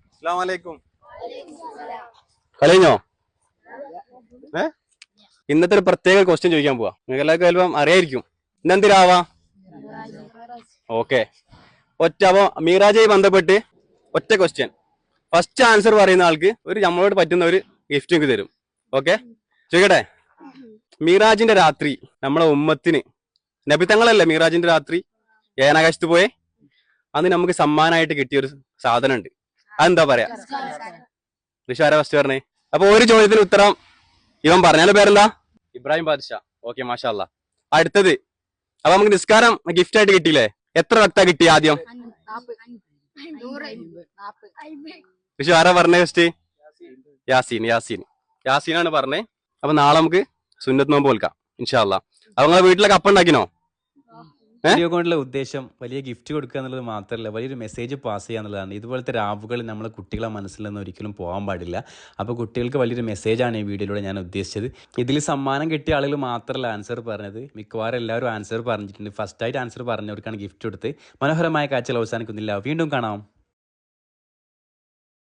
അസ്സലാമു അലൈക്കും. കഴിഞ്ഞോ? ഇന്നത്തെ ഒരു പ്രത്യേക ക്വസ്റ്റ്യൻ ചോദിക്കാൻ പോവാ. നിങ്ങൾക്ക് എല്ലാവർക്കും ചിലപ്പം അറിയായിരിക്കും. ഇന്നെന്തിരാവാ? ഓക്കെ. അപ്പൊ മീറാജുമായി ബന്ധപ്പെട്ട് ഒറ്റ ക്വസ്റ്റ്യൻ. ഫസ്റ്റ് ആൻസർ പറയുന്ന ആൾക്ക് നമ്മളോട് പറ്റുന്ന ഒരു ഗിഫ്റ്റ് നിങ്ങൾക്ക് തരും. ഓക്കെ, ചോദിക്കട്ടെ? മീറാജിന്റെ രാത്രി നമ്മളെ ഉമ്മത്തിന്, നബിതങ്ങളല്ലേ മീറാജിന്റെ രാത്രി ഏനാകാശത്ത് പോയെ, അന്ന് നമുക്ക് സമ്മാനമായിട്ട് കിട്ടിയൊരു സാധനം ഉണ്ട്. അതെന്താ പറയാ? ഋഷാര ഫസ്റ്റ് പറഞ്ഞേ. അപ്പൊ ഒരു ചോദ്യത്തിന് ഉത്തരം ഇവൻ പറഞ്ഞാലും പേരെന്താ? ഇബ്രാഹിം ബാദ്ഷാ. ഓക്കെ, മാഷാ അല്ലാ. അടുത്തത്, അപ്പൊ നമുക്ക് നിസ്കാരം ഗിഫ്റ്റ് ആയിട്ട് കിട്ടിയില്ലേ? എത്ര വക്താ കിട്ടി ആദ്യം? ഋഷി ആരാ പറഞ്ഞേ? ഫസ്റ്റ് യാസീനാണ് പറഞ്ഞേ. അപ്പൊ നാളെ നമുക്ക് സുന്നത്ത് നോമ്പ് കേൾക്കാം ഇൻഷാ അല്ലാ. അപ്പൊ നിങ്ങളെ വീട്ടിലൊക്കെ അപ്പം ഉണ്ടാക്കിനോ? വീഡിയോ കൊണ്ടുള്ള ഉദ്ദേശം വലിയ ഗിഫ്റ്റ് കൊടുക്കുക എന്നുള്ളത് മാത്രമല്ല, വലിയൊരു മെസ്സേജ് പാസ് ചെയ്യുക എന്നുള്ളതാണ്. ഇതുപോലത്തെ രാവുകൾ നമ്മളെ കുട്ടികളെ മനസ്സിൽ നിന്ന് ഒരിക്കലും പോകാൻ പാടില്ല. അപ്പോൾ കുട്ടികൾക്ക് വലിയൊരു മെസ്സേജാണ് ഈ വീഡിയോയിലൂടെ ഞാൻ ഉദ്ദേശിച്ചത്. ഇതിൽ സമ്മാനം കിട്ടിയ ആളുകൾ മാത്രമല്ല ആൻസർ പറഞ്ഞത്, മിക്കവാറും എല്ലാവരും ആൻസർ പറഞ്ഞിട്ടുണ്ട്. ഫസ്റ്റായിട്ട് ആൻസർ പറഞ്ഞവർക്കാണ് ഗിഫ്റ്റ് കൊടുത്ത്. മനോഹരമായ കാഴ്ചകൾ അവസാനിക്കുന്നില്ല. വീണ്ടും കാണാം.